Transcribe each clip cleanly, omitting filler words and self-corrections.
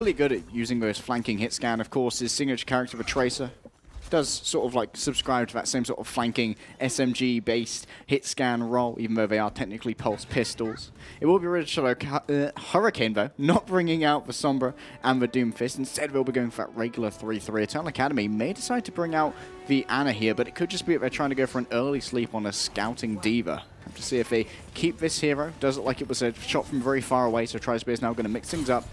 really good at using those flanking hit scan. Of course, his signature character of a Tracer does sort of like subscribe to that same sort of flanking SMG-based hit scan role, even though they are technically pulse pistols. It will be Richard Hurricane, though, not bringing out the Sombra and the Doomfist. Instead, they'll be going for that regular 3-3. Eternal Academy may decide to bring out the Ana here, but it could just be that they're trying to go for an early sleep on a scouting Diva. Have to see if they keep this hero. Does look like it was a shot from very far away, so Trispear is now going to mix things up.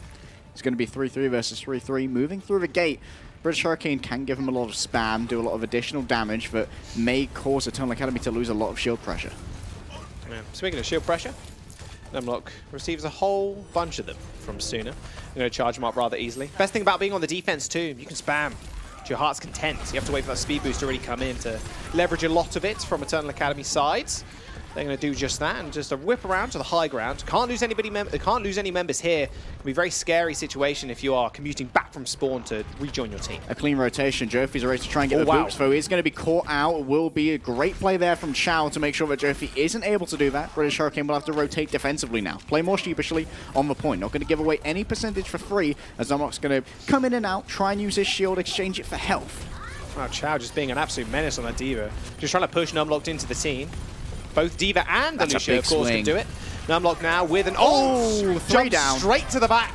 It's going to be 3-3 versus 3-3. Moving through the gate, British Hurricane can give him a lot of spam, do a lot of additional damage that may cause Eternal Academy to lose a lot of shield pressure. Yeah. Speaking of shield pressure, Numlock receives a whole bunch of them from Suna. You're going to charge them up rather easily. Best thing about being on the defense too, you can spam to your heart's content. You have to wait for that speed boost to really come in to leverage a lot of it from Eternal Academy sides. They're going to do just that and just a whip around to the high ground. Can't lose any members here. It can be a very scary situation if you are commuting back from spawn to rejoin your team. A clean rotation. Jofi's ready to try and get the boots, though he's going to be caught out. It will be a great play there from Chow to make sure that Jofi isn't able to do that. British Hurricane will have to rotate defensively now. Play more sheepishly on the point. Not going to give away any percentage for free, as Numlock's going to come in and out, try and use his shield, exchange it for health. Wow, Chow just being an absolute menace on that Diva. Just trying to push Numlocked into the team. Both Diva and Alicia, of course, can do it. Numlock now with an three down. Straight to the back.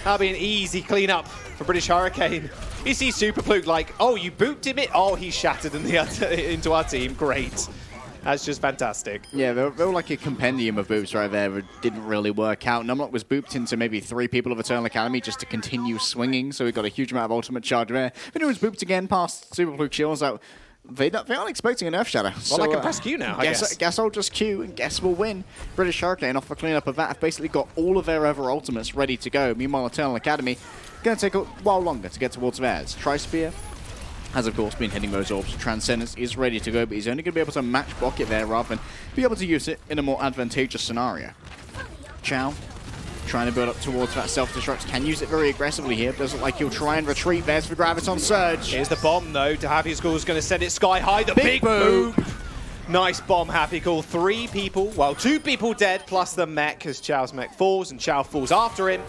That'll be an easy cleanup for British Hurricane. You see Super Pluke like, oh, you booped him? Oh, he shattered into our team. Great. That's just fantastic. Yeah, they were like a compendium of boops right there that didn't really work out. Numlock was booped into maybe 3 people of Eternal Academy just to continue swinging, so we got a huge amount of ultimate charge there. But it was booped again past Super Pluke shields out. They aren't expecting an Earth Shadow. Well, so, I can press Q now, I guess. Guess I'll just Q and guess we'll win. British Hurricane off the cleanup of that have basically got all of their other ultimates ready to go. Meanwhile, Eternal Academy going to take a while longer to get towards theirs. Trispear has, of course, been hitting those orbs. Transcendence is ready to go, but he's only going to be able to match block it there rather than be able to use it in a more advantageous scenario. Chow trying to build up towards that self-destruct. Can use it very aggressively here. Doesn't look like he'll try and retreat. There's the Graviton Surge. Here's the bomb, though. Happy School is going to send it sky high. The big boop. Nice bomb, Happy Cool. 3 people, well, 2 people dead, plus the mech as Chow's mech falls, and Chow falls after him.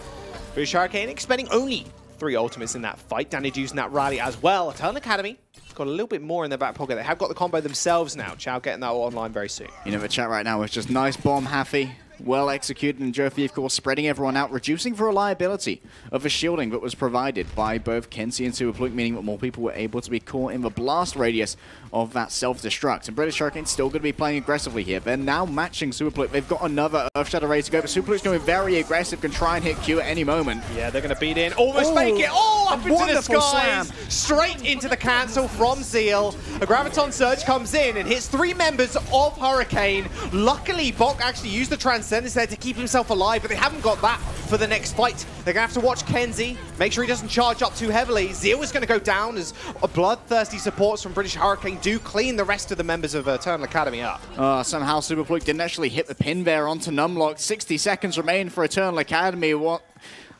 British Hurricane expending only 3 ultimates in that fight. Damage using that rally as well. Eternal Academy got a little bit more in their back pocket. They have got the combo themselves now. Chow getting that online very soon. You know, the chat right now is just nice bomb, Happy. Well executed, and Jofi, of course, spreading everyone out, reducing the reliability of the shielding that was provided by both Kenzie and Super Pluke, meaning that more people were able to be caught in the blast radius of that self-destruct. And British Hurricane still going to be playing aggressively here. They're now matching Super Pluke. They've got another Earth Shadow ready to go, but Super Pluke's going to be very aggressive, can try and hit Q at any moment. Yeah, they're going to beat in. Almost make it. Oh, up into the skies. Slam. Straight into the cancel from Zeal. A Graviton Surge comes in and hits 3 members of Hurricane. Luckily, Bok actually used the Transcendence there to keep himself alive, but they haven't got that for the next fight. They're going to have to watch Kenzie, make sure he doesn't charge up too heavily. Zeal is going to go down as bloodthirsty supports from British Hurricane do clean the rest of the members of Eternal Academy up. Somehow Super Pluke didn't actually hit the pin there onto Numlock. 60 seconds remain for Eternal Academy.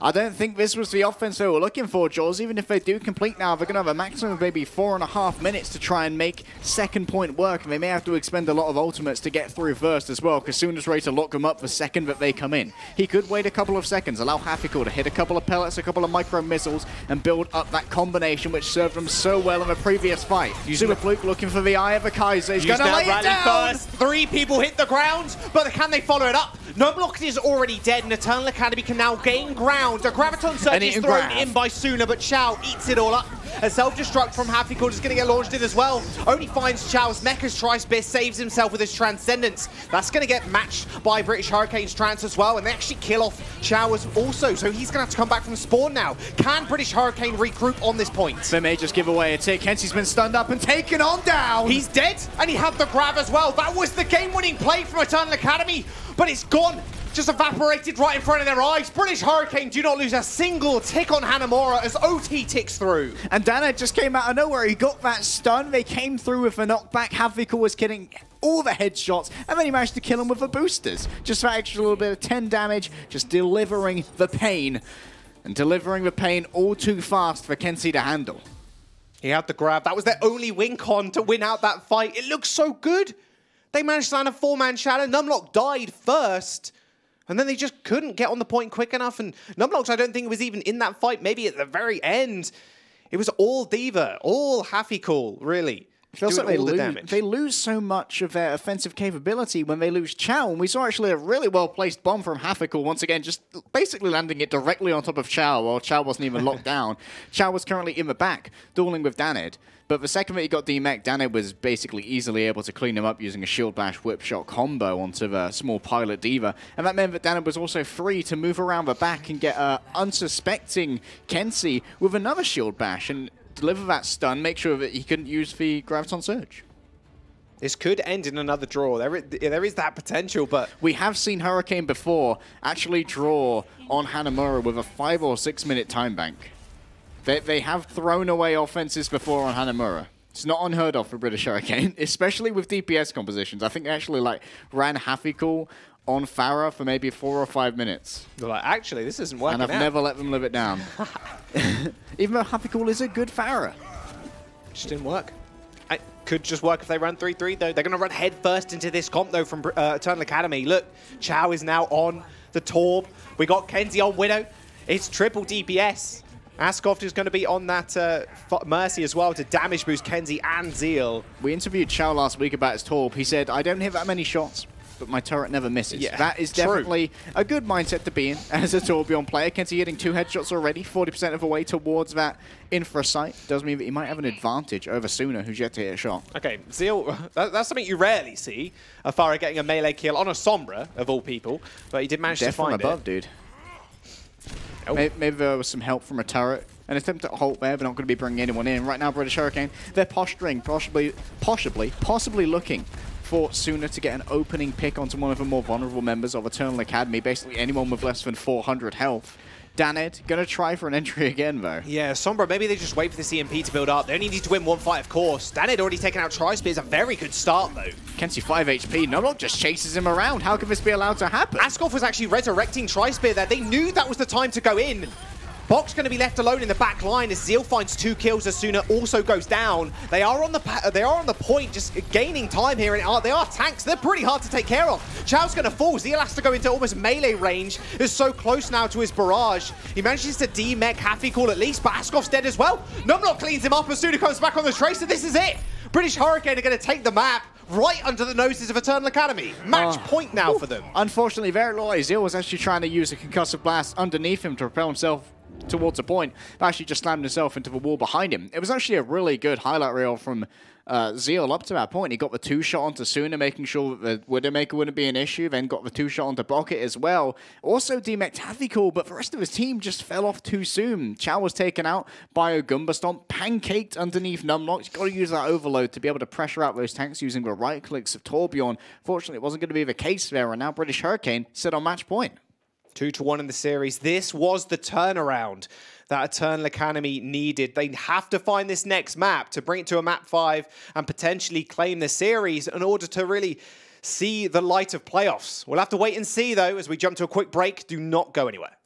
I don't think this was the offense they were looking for, Jaws. Even if they do complete now, they're going to have a maximum of maybe 4.5 minutes to try and make second point work, and they may have to expend a lot of ultimates to get through first as well, because Suna's ready to lock them up the second that they come in. He could wait a couple of seconds, allow Hafikul to hit a couple of pellets, a couple of micro missiles, and build up that combination which served them so well in the previous fight. Super Pluke looking for the Eye of the Kaiser. He's going to lay it down! First. 3 people hit the ground, but can they follow it up? Numlock is already dead, and Eternal Academy can now gain ground. A Graviton Surge is thrown in by Suna, but Chow eats it all up. A self-destruct from Happy Cool is going to get launched in as well. Only finds Chow's mech as Trispear saves himself with his Transcendence. That's going to get matched by British Hurricane's Trance as well, and they actually kill off Chow also, so he's going to have to come back from spawn now. Can British Hurricane regroup on this point? They may just give away a tick. Kenzie's been stunned up and taken on down. He's dead, and he had the grab as well. That was the game-winning play from Eternal Academy, but it's gone. Just evaporated right in front of their eyes. British Hurricane do not lose a single tick on Hanamura as OT ticks through. And Dana just came out of nowhere. He got that stun. They came through with a knockback. Havik was getting all the headshots, and then he managed to kill him with the boosters. Just that extra little bit of 10 damage, just delivering the pain. And delivering the pain all too fast for Kenzie to handle. He had the grab. That was their only win con to win out that fight. It looks so good. They managed to land a 4-man shadow. Numlock died first. And then they just couldn't get on the point quick enough. And Numlock's, I don't think, was even in that fight. Maybe at the very end, it was all D.Va, all Happy Cool, really. It feels like they lose so much of their offensive capability when they lose Chow. And we saw actually a really well-placed bomb from Hafikul once again, just basically landing it directly on top of Chow, while Chow wasn't even locked down. Chow was currently in the back, dueling with Danid. But the second that he got DMEC, Danid was basically easily able to clean him up using a shield bash whip shot combo onto the small Pollitt D.Va. And that meant that Danid was also free to move around the back and get unsuspecting Kenzie with another shield bash and deliver that stun, make sure that he couldn't use the Graviton Surge. This could end in another draw. There is that potential, but... We have seen Hurricane before actually draw on Hanamura with a 5 or 6 minute time bank. They have thrown away offenses before on Hanamura. It's not unheard of for British Hurricane, especially with DPS compositions. I think they actually ran Hafikul on Pharah for maybe 4 or 5 minutes. They're like, actually, this isn't working out. And I've never let them live it down. Even though Hafikul is a good Pharah. Just didn't work. It could just work if they run 3-3, though. They're going to run head first into this comp, though, from Eternal Academy. Look, Chow is now on the Torb. We got Kenzie on Widow. It's triple DPS. Askoff is going to be on that Mercy as well to damage boost Kenzie and Zeal. We interviewed Chow last week about his Torb. He said, I don't hit that many shots, but my turret never misses. Yeah, that is definitely a good mindset to be in as a Torbjorn player. Kenzie hitting 2 headshots already, 40% of the way towards that infra site. Does mean that he might have an advantage over Suna, who's yet to hit a shot. Okay, Zeal, that's something you rarely see. Pharah getting a melee kill on a Sombra, of all people, but he did manage to find from above, dude. Oh. Maybe there was some help from a turret. An attempt at halt there, but not going to be bringing anyone in. Right now, British Hurricane, they're posturing, possibly looking for Suna to get an opening pick onto one of the more vulnerable members of Eternal Academy. Basically, anyone with less than 400 health. Danid, going to try for an entry again, though. Yeah, Sombra, maybe they just wait for the CMP to build up. They only need to win one fight, of course. Danid already taken out Tri-Spears. A very good start, though. Kenzie 5 HP. Numlock just chases him around. How can this be allowed to happen? Askoff was actually resurrecting Tri-Spear there. They knew that was the time to go in. Box going to be left alone in the back line as Zeal finds 2 kills as Suna also goes down. They are on the point, just gaining time here, and they are tanks. They're pretty hard to take care of. Chow's going to fall. Zeal has to go into almost melee range. He's so close now to his barrage. He manages to demech Hafikul at least, but Askoff's dead as well. Numlock cleans him up as Suna comes back on the Tracer. This is it. British Hurricane are going to take the map right under the noses of Eternal Academy. Match point now for them. Unfortunately, very low. Zeal was actually trying to use a concussive blast underneath him to propel himself towards a point, but actually just slammed himself into the wall behind him. It was actually a really good highlight reel from Zeal up to that point. He got the 2-shot onto Suna, making sure that the Widowmaker wouldn't be an issue, then got the 2-shot onto Bucket as well. Also demeched Hafikul, but the rest of his team just fell off too soon. Chow was taken out by a Goomba Stomp, pancaked underneath Numlock. He's got to use that overload to be able to pressure out those tanks using the right clicks of Torbjorn. Fortunately, it wasn't going to be the case there, and now British Hurricane sit on match point. 2-1 in the series. This was the turnaround that Eternal Academy needed. They have to find this next map to bring it to a map 5 and potentially claim the series in order to really see the light of playoffs. We'll have to wait and see, though, as we jump to a quick break. Do not go anywhere.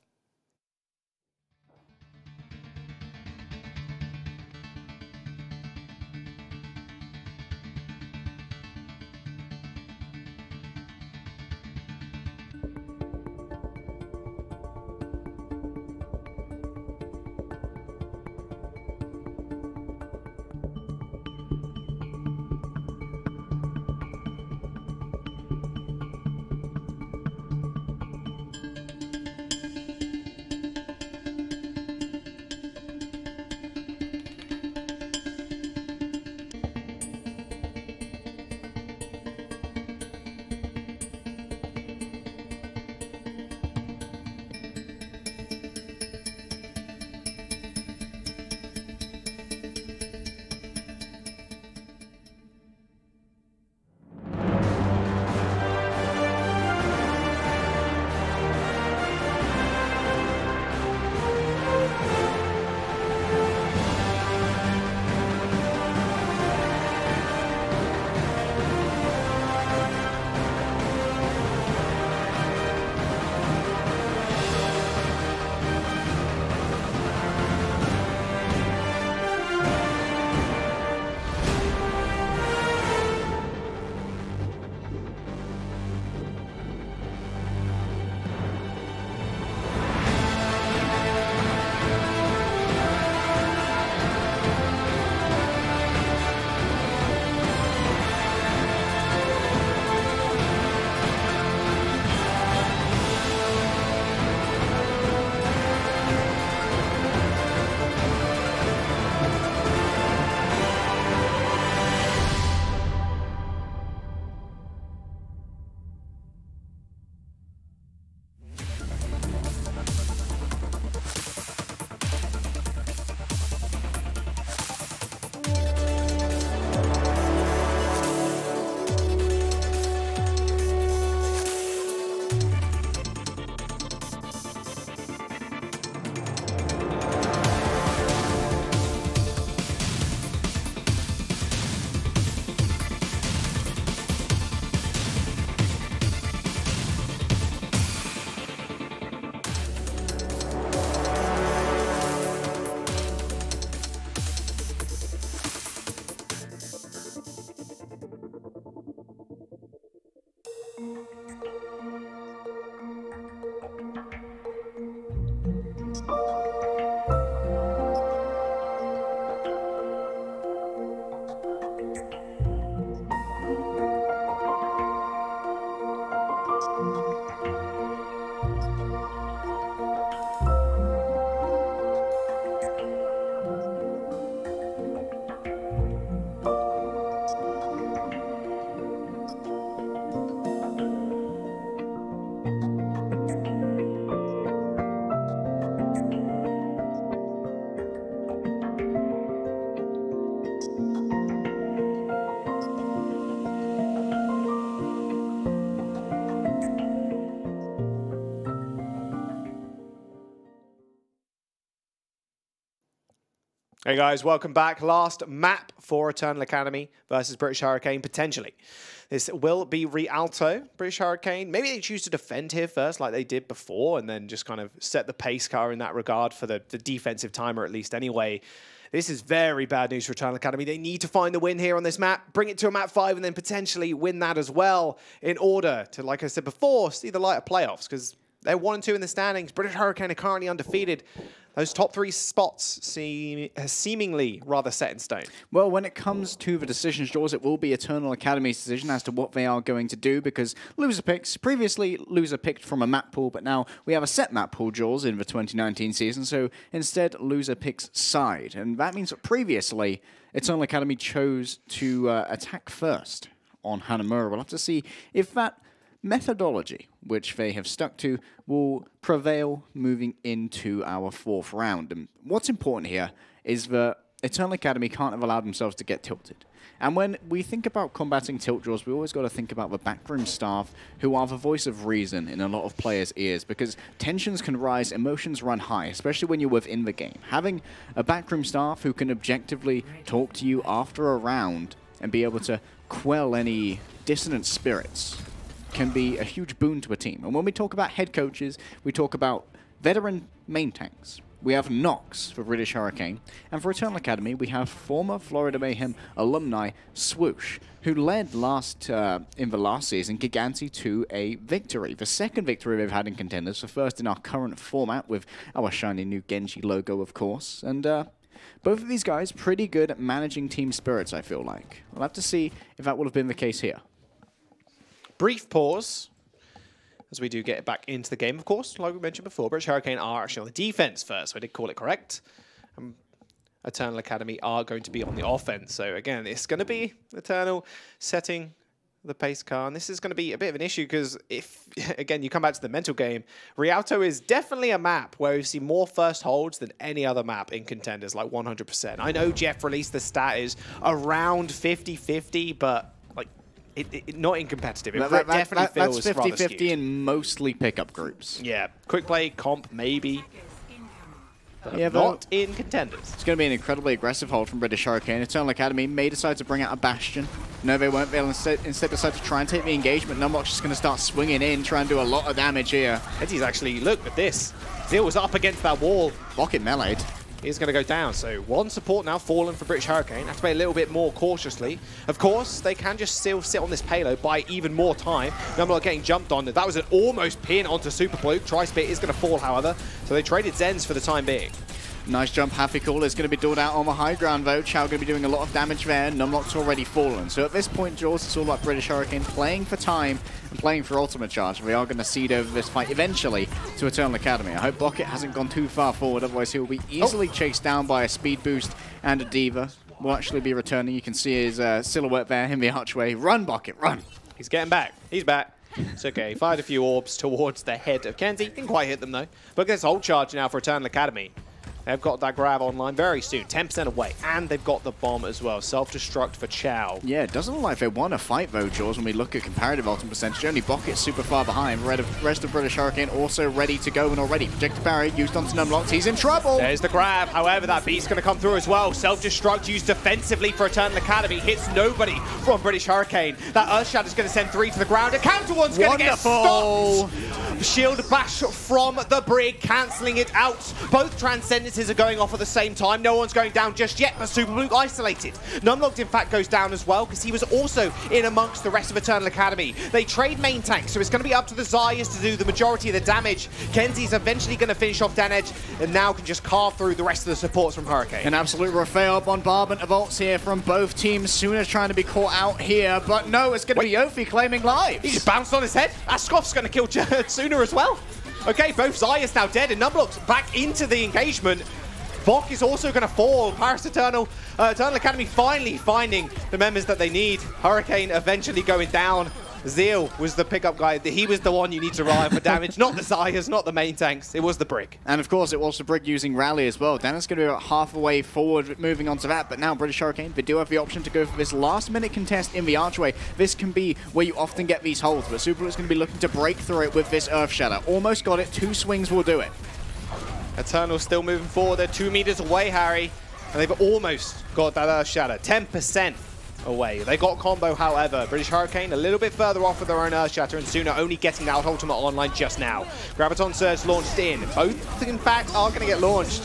Hey guys, welcome back. Last map for Eternal Academy versus British Hurricane, potentially. This will be Rialto, British Hurricane. Maybe they choose to defend here first like they did before and then just kind of set the pace car in that regard for the defensive timer at least anyway. This is very bad news for Eternal Academy. They need to find a win here on this map, bring it to a map 5 and then potentially win that as well in order to, like I said before, see the light of playoffs because they're 1 and 2 in the standings. British Hurricane are currently undefeated. Those top 3 spots seemingly rather set in stone. Well, when it comes to the decisions, Jaws, it will be Eternal Academy's decision as to what they are going to do because loser picks. Previously, loser picked from a map pool, but now we have a set map pool, Jaws, in the 2019 season. So instead, loser picks side. And that means that previously, Eternal Academy chose to attack first on Hanamura. We'll have to see if that methodology, which they have stuck to, will prevail moving into our 4th round. And what's important here is that Eternal Academy can't have allowed themselves to get tilted. And when we think about combating tilt draws, we always got to think about the backroom staff who are the voice of reason in a lot of players' ears because tensions can rise, emotions run high, especially when you're within the game. Having a backroom staff who can objectively talk to you after a round and be able to quell any dissonant spirits can be a huge boon to a team. And when we talk about head coaches, we talk about veteran main tanks. We have Nox for British Hurricane, and for Eternal Academy, we have former Florida Mayhem alumni Swoosh, who led in the last season Giganti to a victory. The second victory they've had in Contenders, the first in our current format with our shiny new Genji logo, of course. And both of these guys pretty good at managing team spirits, I feel like. We'll have to see if that would have been the case here. Brief pause as we do get back into the game, of course. Like we mentioned before, British Hurricane are actually on the defense first, so I did call it correct. Eternal Academy are going to be on the offense. So again, it's going to be Eternal setting the pace car, and this is going to be a bit of an issue because if, again, you come back to the mental game, Rialto is definitely a map where we see more first holds than any other map in Contenders, like 100%. I know Jeff released the stat is around 50-50, but not in competitive. It definitely feels that's 50-50 in mostly pickup groups. Yeah, quick play, comp, maybe. Yeah, not in Contenders. It's going to be an incredibly aggressive hold from British Hurricane. Eternal Academy may decide to bring out a Bastion. No, they won't. They'll instead decide to try and take the engagement. Numlock's just going to start swinging in, try and do a lot of damage here. Eddie's actually, look at this. Zeal was up against that wall. Rocket meleeed. Is going to go down. So 1 support now fallen for British Hurricane. Have to play a little bit more cautiously. Of course, they can just still sit on this payload, buy even more time. Numlock getting jumped on. That was an almost pin onto Super Fluke. Tri-Spit is going to fall, however. So they traded Zens for the time being. Nice jump, Happy Call is going to be dueled out on the high ground though. Chow going to be doing a lot of damage there. Numlock's already fallen. So at this point, Jaws, it's all about British Hurricane playing for time and playing for ultimate charge. We are going to cede over this fight eventually to Eternal Academy. I hope Bucket hasn't gone too far forward, otherwise he'll be easily chased down by a speed boost and a Diva. Will actually be returning. You can see his silhouette there in the archway. Run, Bucket, run! He's getting back. He's back. It's okay. Fired a few orbs towards the head of Kenzie. Didn't quite hit them though. But gets ult charge now for Eternal Academy. They've got that grab online very soon, 10% away, and they've got the bomb as well. Self-destruct for Chow. Yeah, it doesn't look like they want to fight though, Jaws, when we look at comparative ultimate percentage. Only Bucket's super far behind. Rest of British Hurricane also ready to go and already. Projected parry used onto Numlocked. He's in trouble. There's the grab. However, that beat's going to come through as well. Self-destruct used defensively for Eternal Academy. Hits nobody from British Hurricane. That Earthshatter's going to send 3 to the ground. A counter one's going to get stopped. Shield bash from the Brig, cancelling it out. Both Transcendences are going off at the same time. No one's going down just yet, but Super Blue isolated. Numlocked, in fact, goes down as well because he was also in amongst the rest of Eternal Academy. They trade main tanks, so it's going to be up to the Zayas to do the majority of the damage. Kenzie's eventually going to finish off Danedge and now can just carve through the rest of the supports from Hurricane. An absolute Raphael bombardment of ults here from both teams. Suna's trying to be caught out here, but no, it's going to be Yofi claiming lives. He just bounced on his head. Askoff's going to kill Suna as well. Okay, both Zayas now dead, and Numlock's back into the engagement. Bok is also going to fall. Paris Eternal Academy finally finding the members that they need. Hurricane eventually going down. Zeal was the pickup guy. He was the one you need to rely on for damage. Not the Zayas, not the main tanks. It was the Brig. And of course, it was the Brig using Rally as well. Dennis going to be about half a way forward, moving on to that. But now British Hurricane, they do have the option to go for this last-minute contest in the archway. This can be where you often get these holds, but Super is going to be looking to break through it with this Earth Shatter. Almost got it. 2 swings will do it. Eternal still moving forward. They're 2 meters away, Harry. and they've almost got that Earth Shatter, 10% away. They got combo, however. British Hurricane a little bit further off with their own Earth Shatter, and Suna only getting that ultimate online just now. Graviton Surge launched in. Both, in fact, are going to get launched.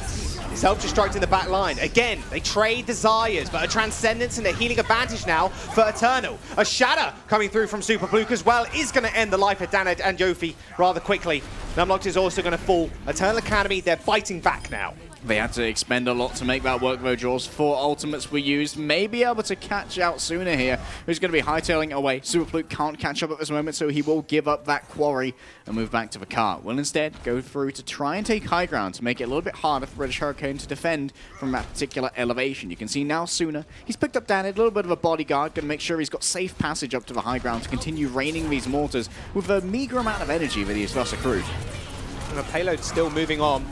Self-destruct in the back line. Again, they trade desires, but a Transcendence and a healing advantage now for Eternal. A Shatter coming through from Super Fluke as well is going to end the life of Daned and Yofi rather quickly. Numlocked is also going to fall. Eternal Academy, they're fighting back now. They had to expend a lot to make that work, though, Jaws. 4 ultimates were used. May be able to catch out Suna here, who's going to be hightailing away. Super Fluke can't catch up at this moment, so he will give up that quarry and move back to the car. Will instead go through to try and take high ground to make it a little bit harder for British Hurricane to defend from that particular elevation. You can see now Suna, he's picked up Danid, a little bit of a bodyguard, going to make sure he's got safe passage up to the high ground to continue raining these mortars with a meager amount of energy that he's thus accrued. And the payload still moving on.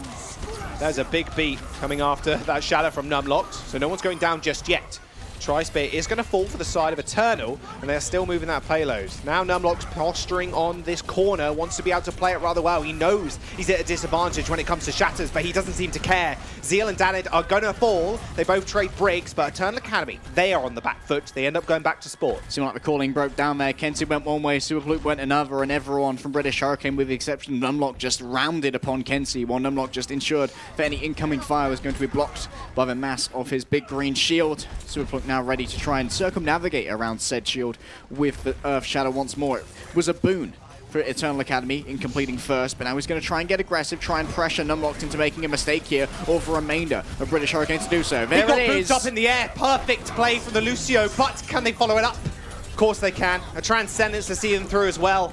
There's a big beat coming after that Shatter from Numlocked, so no one's going down just yet. Tri-Spear is going to fall for the side of Eternal, and they're still moving that payload. Now Numlock's posturing on this corner, wants to be able to play it rather well. He knows he's at a disadvantage when it comes to Shatters, but he doesn't seem to care. Zeal and Danid are going to fall. They both trade Briggs, but Eternal Academy, they are on the back foot. They end up going back to Sport. Seemed like the calling broke down there. Kenzie went one way, Super Fluke went another, and everyone from British Hurricane, with the exception of Numlock, just rounded upon Kenzie, while Numlock just ensured that any incoming fire was going to be blocked by the mass of his big green shield. Super Fluke now ready to try and circumnavigate around said shield with the Earth Shatter once more. It was a boon for Eternal Academy in completing first, but now he's going to try and get aggressive, try and pressure Numlocked into making a mistake here, or for remainder of British Hurricane to do so. There it is. Up in the air. Perfect play from the Lucio, but can they follow it up? Of course they can. A Transcendence to see them through as well.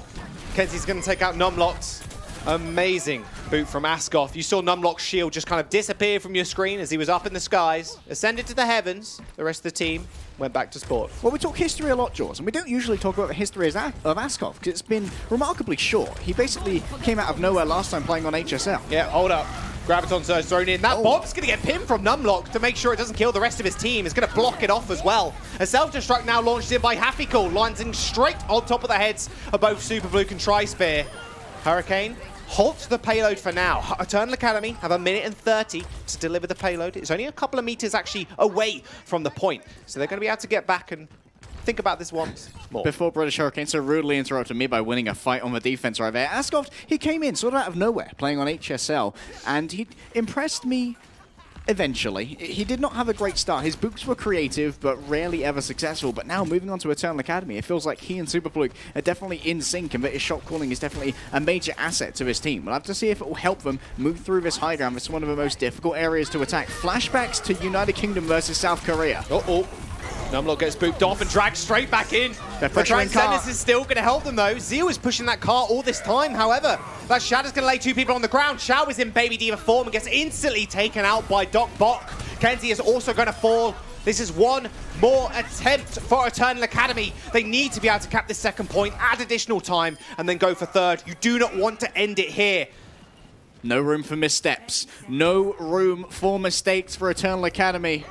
Kenzie's going to take out Numlocked. Amazing boot from Askoff. You saw Numlock's shield just kind of disappear from your screen as he was up in the skies, ascended to the heavens. The rest of the team went back to Sport. Well, we talk history a lot, Jaws, and we don't usually talk about the history of Askoff, because it's been remarkably short. He basically came out of nowhere last time playing on HSL. Yeah, hold up. Graviton Surge thrown in. That bomb's going to get pinned from Numlock to make sure it doesn't kill the rest of his team. It's going to block it off as well. A self-destruct now launched in by Happycool, landing straight on top of the heads of both Super Fluke and Tri-Spear. Hurricane halt the payload for now. Eternal Academy have 1 minute and 30 to deliver the payload. It's only a couple of meters actually away from the point, so they're going to be able to get back and think about this once more. Before British Hurricane so rudely interrupted me by winning a fight on the defense right there, Askoff, he came in sort of out of nowhere playing on HSL, and he impressed me eventually. He did not have a great start. His boots were creative, but rarely ever successful. But now, moving on to Eternal Academy, it feels like he and Super Fluke are definitely in sync, and that his shot calling is definitely a major asset to his team. We'll have to see if it will help them move through this high ground. It's one of the most difficult areas to attack. Flashbacks to United Kingdom versus South Korea. Uh-oh. Numlock gets booped off and dragged straight back in. The Transcendence is still going to help them, though. Zeal is pushing that car all this time. However, that Shadow's going to lay 2 people on the ground. Xiao is in Baby Diva form and gets instantly taken out by Doc Bok. Kenzie is also going to fall. This is one more attempt for Eternal Academy. They need to be able to cap this second point, add additional time, and then go for third. You do not want to end it here. No room for missteps. No room for mistakes for Eternal Academy.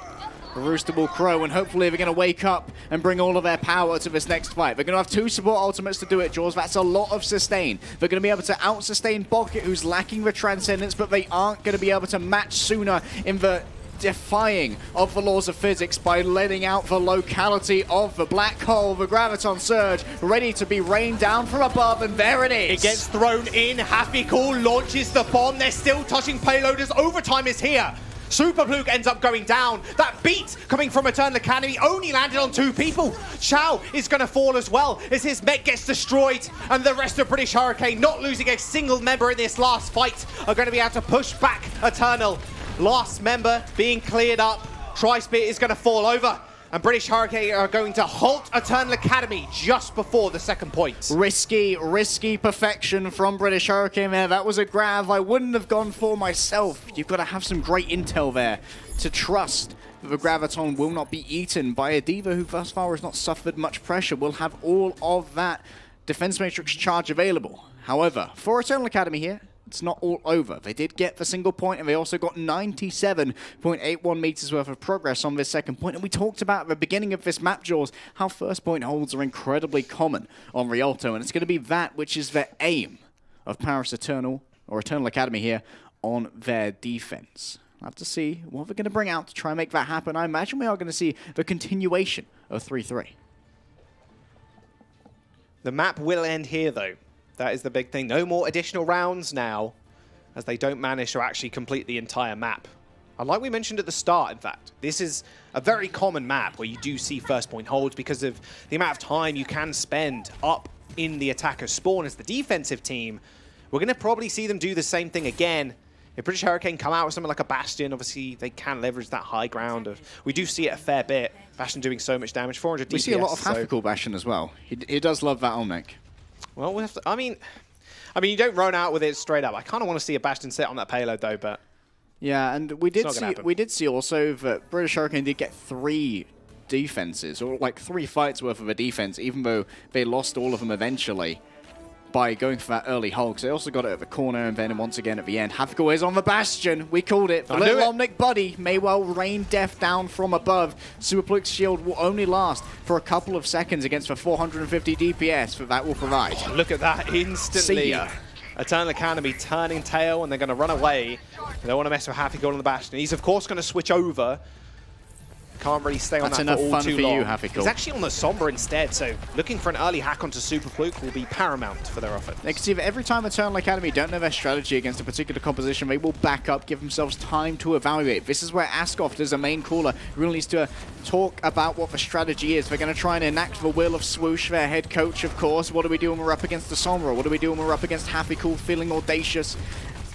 The Rooster will crow, and hopefully they're going to wake up and bring all of their power to this next fight. They're going to have 2 support ultimates to do it, Jaws. That's a lot of sustain. They're going to be able to out-sustain Bucket, who's lacking the Transcendence, but they aren't going to be able to match Suna in the defying of the laws of physics by letting out the locality of the black hole. The Graviton Surge ready to be rained down from above, and there it is. It gets thrown in. Happycool launches the bomb. They're still touching payloaders. Overtime is here. Super Fluke ends up going down. That beat coming from Eternal Academy only landed on 2 people. Xiao is going to fall as well as his mech gets destroyed, and the rest of British Hurricane, not losing a single member in this last fight, are going to be able to push back Eternal. Last member being cleared up. Tri-Spear is going to fall over, and British Hurricane are going to halt Eternal Academy just before the second point. Risky, risky perfection from British Hurricane there. That was a grab I wouldn't have gone for myself. You've got to have some great intel there to trust that the Graviton will not be eaten by a Diva who thus far has not suffered much pressure. Will have all of that defense matrix charge available. However, for Eternal Academy here, it's not all over. They did get the single point, and they also got 97.81 meters worth of progress on this second point. And we talked about at the beginning of this map, Jaws, how first point holds are incredibly common on Rialto, and it's going to be that which is the aim of Paris Eternal, or Eternal Academy here, on their defense. We'll have to see what we're going to bring out to try and make that happen. I imagine we are going to see the continuation of 3-3. The map will end here, though. That is the big thing. No more additional rounds now, as they don't manage to actually complete the entire map. And like we mentioned at the start, in fact, this is a very common map where you do see first point holds because of the amount of time you can spend up in the attacker's spawn as the defensive team. We're going to probably see them do the same thing again. If British Hurricane come out with something like a Bastion, obviously they can leverage that high ground. We do see it a fair bit. Bastion doing so much damage, 400 DPS. We see a lot of Hafikul Bastion as well. He does love that Olmec. Well, we have to, I mean, you don't run out with it straight up. I kind of want to see a Bastion sit on that payload, though, but... Yeah, and we did see also that British Hurricane did get 3 defenses, or like 3 fights worth of a defense, even though they lost all of them eventually by going for that early hold, because they also got it at the corner, and then once again at the end, Hafikul is on the Bastion. We called it. The little Omnic buddy may well rain death down from above. Superpluke's shield will only last for a couple of seconds against the 450 DPS that will provide. Oh, look at that instantly. See ya. Eternal Academy turning tail, and they're going to run away. They don't want to mess with Hafikul on the Bastion. He's, of course, going to switch over. Can't really stay on that for all too long. He's actually on the Sombra instead, so looking for an early hack onto Superpluke will be paramount for their offense. They can see that every time Eternal Academy don't know their strategy against a particular composition, they will back up, give themselves time to evaluate. This is where Askoff, as a main caller, really needs to talk about what the strategy is. They're going to try and enact the will of Swoosh, their head coach, of course. What do we do when we're up against the Sombra? What do we do when we're up against Hafikul, feeling audacious?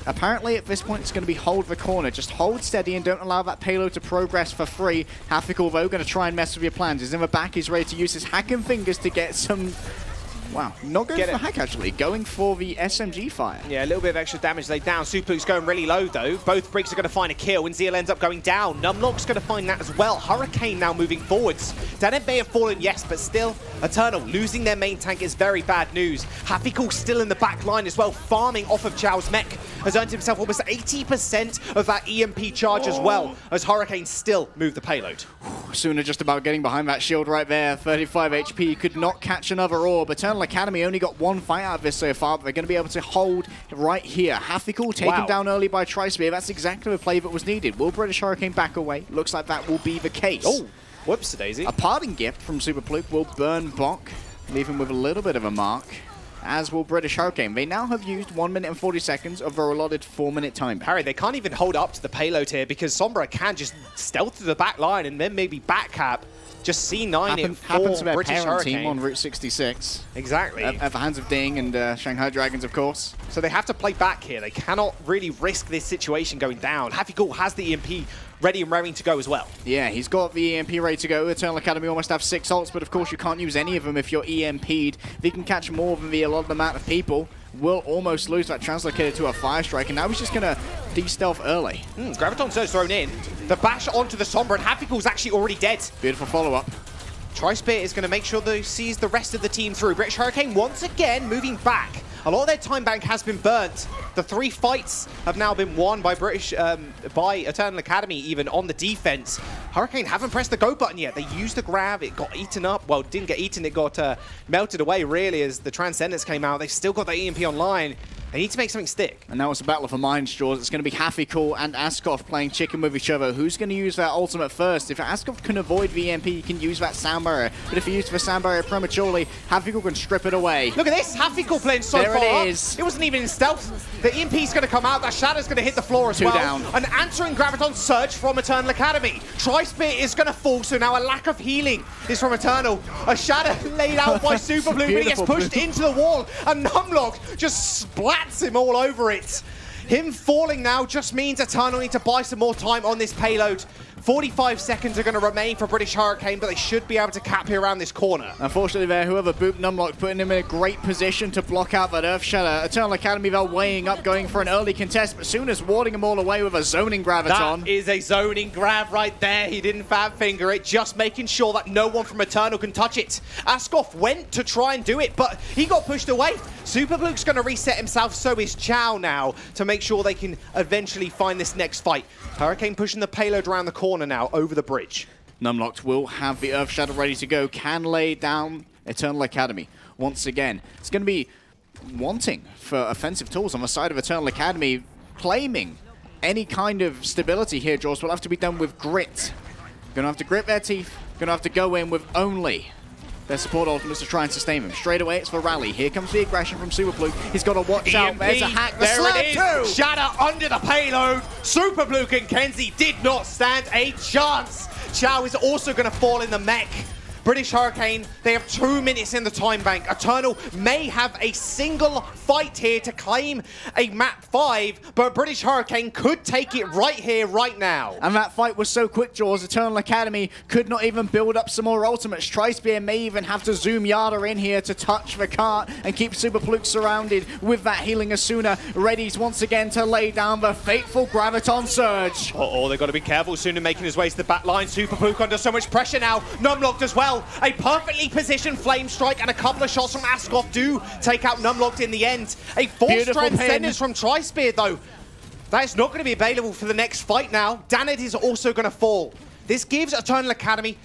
Apparently, at this point, it's going to be hold the corner. Just hold steady and don't allow that payload to progress for free. Hafikul, though, going to try and mess with your plans. He's in the back. He's ready to use his hacking fingers to get some... Wow, not going for the hack, actually. Going for the SMG fire. Yeah, a little bit of extra damage laid down. Superpluke's going really low, though. Both Bricks are going to find a kill, and Zeal ends up going down. Numlock's going to find that as well. Hurricane now moving forwards. Danet may have fallen, yes, but still, Eternal losing their main tank is very bad news. Hafikul still in the back line as well, farming off of Chow's mech. Has earned himself almost 80% of that EMP charge as well, as Hurricane still move the payload. Sooner just about getting behind that shield right there. 35 HP, could not catch another orb. Eternal Academy only got 1 fight out of this so far, but they're going to be able to hold right here. Hafikul taken down early by Tri-Spear. That's exactly the play that was needed. Will British Hurricane back away? Looks like that will be the case. Oh, whoops-a-daisy. A parting gift from Superpluke will burn Bok, leaving with a little bit of a mark, as will British Hurricane. They now have used 1 minute and 40 seconds of their allotted 4-minute time. Harry, they can't even hold up to the payload here because Sombra can just stealth to the back line and then maybe backcap. Just C9 in happened to their British parent Hurricane. team on Route 66. Exactly. At the hands of Ding and Shanghai Dragons, of course. So they have to play back here. They cannot really risk this situation going down. Hafikul has the EMP ready and raring to go as well. Yeah, he's got the EMP ready to go. Eternal Academy almost have 6 ults, but of course you can't use any of them if you're EMP'd. If he can catch more than the allotted amount of people, will almost lose that translocator to a fire strike, and now he's just going to de-stealth early. Graviton Surge thrown in. The bash onto the Sombra, and Hafikul's actually already dead. Beautiful follow-up. Tri-Spear is going to make sure that he sees the rest of the team through. British Hurricane once again moving back. A lot of their time bank has been burnt. The 3 fights have now been won by by Eternal Academy, even on the defense. Hurricane haven't pressed the go button yet. They used the grab, it got eaten up. Well, didn't get eaten, it got melted away, really, as the Transcendence came out. They've still got the EMP online. They need to make something stick. And now it's a battle for mind straws. It's going to be Hafikul and Askoff playing chicken with each other. Who's going to use that ultimate first? If Askoff can avoid the EMP, he can use that sound barrier. But if he uses the sound barrier prematurely, Hafikul can strip it away. Look at this, Hafikul playing so there far it up. is. It wasn't even in stealth. The EMP's going to come out. That Shadow's going to hit the floor as 2 well. down. An answering Graviton Surge from Eternal Academy. Tri-Spear is going to fall, so now a lack of healing is from Eternal. A Shadow laid out by Superblue, but he gets pushed into the wall, and Numlock just splats him all over it. Him falling now just means Eternal need to buy some more time on this payload. 45 seconds are going to remain for British Hurricane, but they should be able to cap here around this corner. Unfortunately there, whoever booped Numlock, putting him in a great position to block out that Earth Shatter. Eternal Academy, they're weighing up, going for an early contest, but soon as warding them all away with a zoning Graviton. That is a zoning grab right there. He didn't fat finger it, just making sure that no one from Eternal can touch it. Askoff went to try and do it, but he got pushed away. Superbluke's going to reset himself, so is Chow now, to make sure they can eventually find this next fight. Hurricane pushing the payload around the corner now, over the bridge. Numlocked will have the Earth Shadow ready to go, can lay down Eternal Academy once again. It's going to be wanting for offensive tools on the side of Eternal Academy, claiming any kind of stability here, Jaws, will have to be done with grit. Gonna have to grit their teeth. Gonna have to go in with only their support ultimates to try and sustain them. Straight away, it's for Rally. Here comes the aggression from Superbluke. He's got to watch out. There's a hack. There it is. Shatter under the payload. Superbluke and Kenzie did not stand a chance. Chow is also going to fall in the mech. British Hurricane, they have 2 minutes in the time bank. Eternal may have a single fight here to claim a map 5, but British Hurricane could take it right here, right now. And that fight was so quick, Jaws. Eternal Academy could not even build up some more ultimates. Tri-Spear may even have to zoom Yada in here to touch the cart and keep Superbluke surrounded with that healing Asuna. Readies once again to lay down the fateful Graviton Surge. Oh, they've got to be careful soon in making his way to the back line. Superbluke under so much pressure now. Numlocked as well. A perfectly positioned Flame Strike and a couple of shots from Askoff do take out Numlocked in the end. A forced Transcendence from Tri-Spear, though. That is not going to be available for the next fight now. Danid is also going to fall. This gives Eternal Academy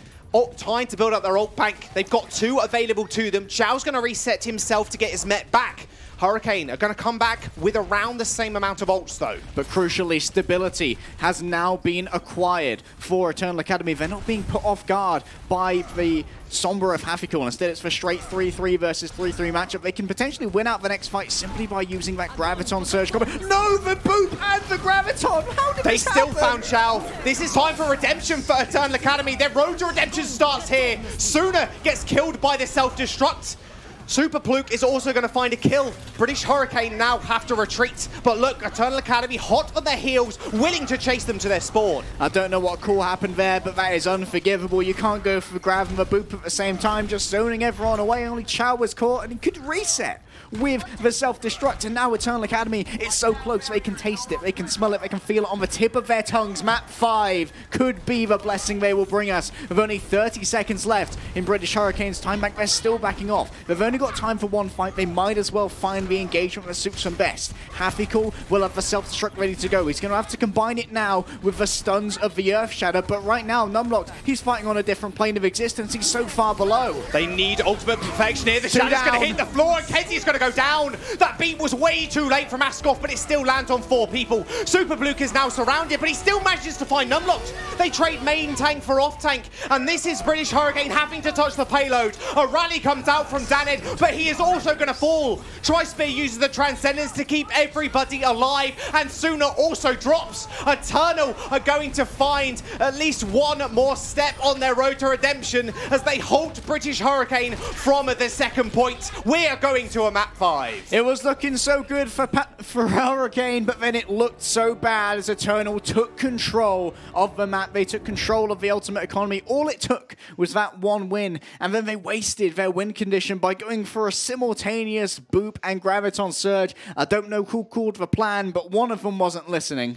time to build up their ult bank. They've got 2 available to them. Zhao's going to reset himself to get his Met back. Hurricane are going to come back with around the same amount of ults, though. But crucially, stability has now been acquired for Eternal Academy. They're not being put off guard by the Sombra of Hafikul. Instead, it's for straight 3-3 versus 3-3 matchup. They can potentially win out the next fight simply by using that Graviton Surge combo. No, the Boop and the Graviton! How did they this still happen? found Zhao. This is time for redemption for Eternal Academy. Their road to redemption starts here. Sooner gets killed by the self-destruct. Superbluke is also going to find a kill. British Hurricane now have to retreat. But look, Eternal Academy hot on their heels, willing to chase them to their spawn. I don't know what call happened there, but that is unforgivable. You can't go for the grab and the boop at the same time, just zoning everyone away. Only Chow was caught, and he could reset with the self-destruct. And now Eternal Academy, it's so close. They can taste it, they can smell it, they can feel it on the tip of their tongues. Map 5 could be the blessing they will bring us. With only 30 seconds left in British Hurricane's time bank, they're still backing off. They've only got time for one fight. They might as well find the engagement that suits them best. Hafikul will have the self-destruct ready to go. He's going to have to combine it now with the stuns of the Earth Shatter. But right now, Numlocked, he's fighting on a different plane of existence. He's so far below. They need ultimate perfection here. The Shadow's going to hit the floor, and Kenzie's going to go down. That beat was way too late from Askoff, but it still lands on 4 people. Superbluke is now surrounded, but he still manages to find Numlocked. They trade main tank for off tank, and this is British Hurricane having to touch the payload. A rally comes out from Danid, but he is also going to fall. Tri-Spear uses the Transcendence to keep everybody alive, and Sooner also drops. Eternal are going to find at least one more step on their road to redemption as they halt British Hurricane from the second point. We are going to a map 5. It was looking so good for Hurricane, but then it looked so bad as Eternal took control of the map. They took control of the ultimate economy. All it took was that one win, and then they wasted their win condition by going for a simultaneous Boop and Graviton Surge. I don't know who called the plan, but one of them wasn't listening.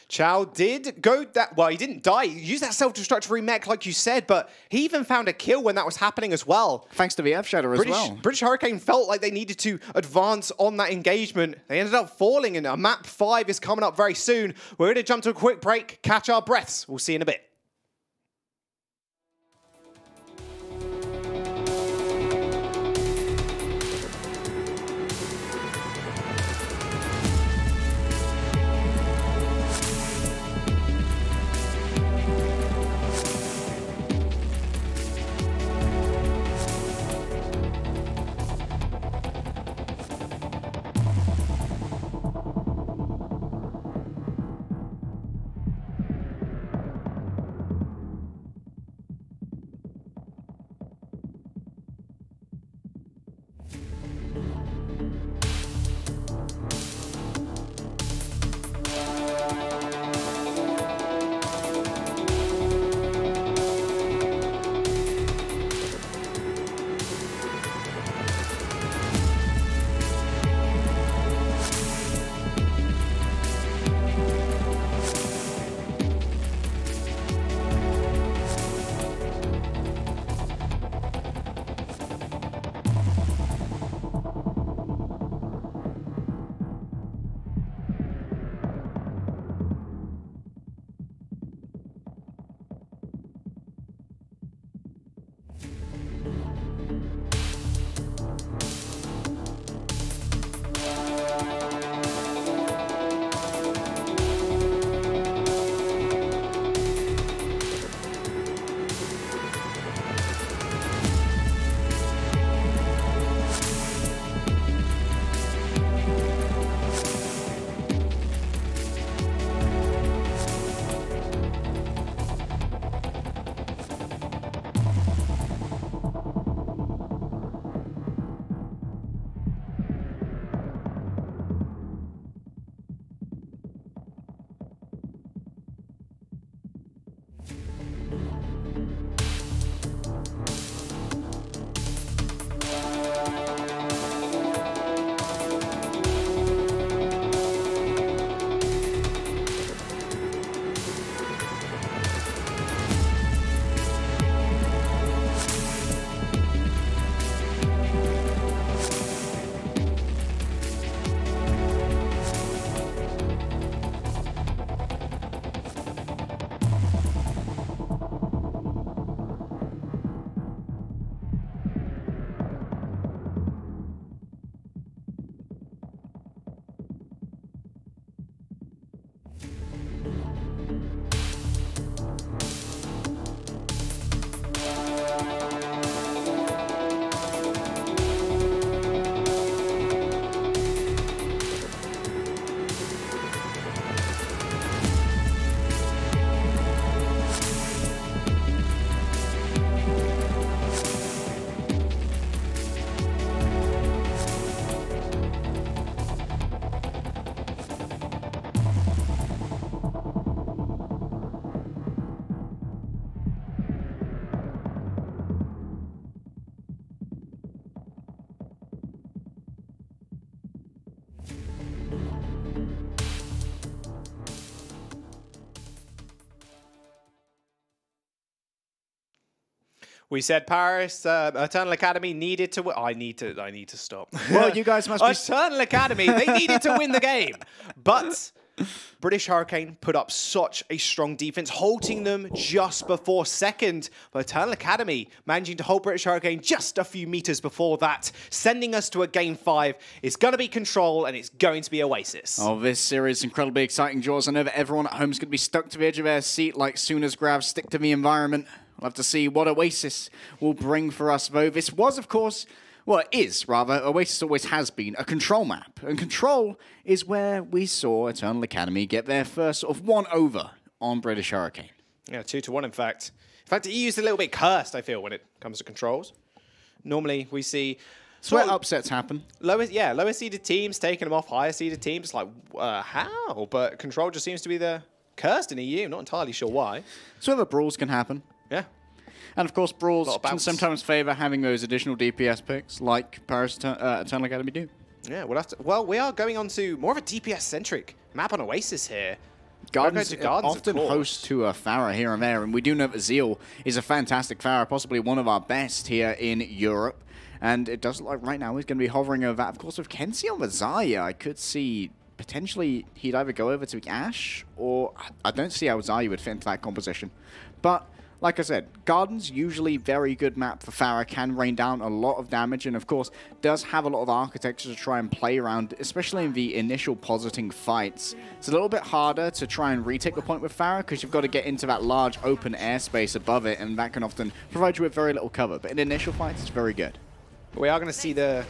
Chow did go that, well, he didn't die. He used that self-destruct remake like you said, but he even found a kill when that was happening as well. Thanks to the Earth Shatter as well. British Hurricane felt like they needed to advance on that engagement. They ended up falling, and a map 5 is coming up very soon. We're going to jump to a quick break, catch our breaths. We'll see you in a bit. We said Paris, Eternal Academy needed to win. I need to stop. Well, you guys must be... Eternal Academy, they needed to win the game. But British Hurricane put up such a strong defense, halting them just before second. But Eternal Academy managing to hold British Hurricane just a few meters before that, sending us to a game 5. It's going to be Control, and it's going to be Oasis. Oh, this series, incredibly exciting, Jaws. I know that everyone at home is going to be stuck to the edge of their seat like soon as Gravs stick to the environment. We'll have to see what Oasis will bring for us, though. This was, of course, well, it is, rather. Oasis always has been a Control map. And Control is where we saw Eternal Academy get their first sort of one over on British Hurricane. Yeah, 2-1, in fact. In fact, EU's a little bit cursed, I feel, when it comes to Controls. Normally, we see... So where upsets happen. Lower seeded teams taking them off higher seeded teams. Like, how? But Control just seems to be the cursed in EU. Not entirely sure why. So the brawls can happen. Yeah. And of course, brawls can sometimes favor having those additional DPS picks, like Paris Eternal Academy do. Yeah, we'll have to. Well, we are going on to more of a DPS-centric map on Oasis here. Gardens often host to a Pharah here and there, and we do know that Zeal is a fantastic Pharah, possibly one of our best here in Europe. And it does look like right now he's going to be hovering over that. Of course, with Kenzie on the Zarya, I could see potentially he'd either go over to Ashe, or I don't see how Zarya would fit into that composition. But like I said, Garden's usually very good map for Pharah, can rain down a lot of damage, and of course does have a lot of architecture to try and play around, especially in the initial positing fights. It's a little bit harder to try and retake the point with Pharah because you've got to get into that large open airspace above it, and that can often provide you with very little cover. But in initial fights, it's very good. We are going to see the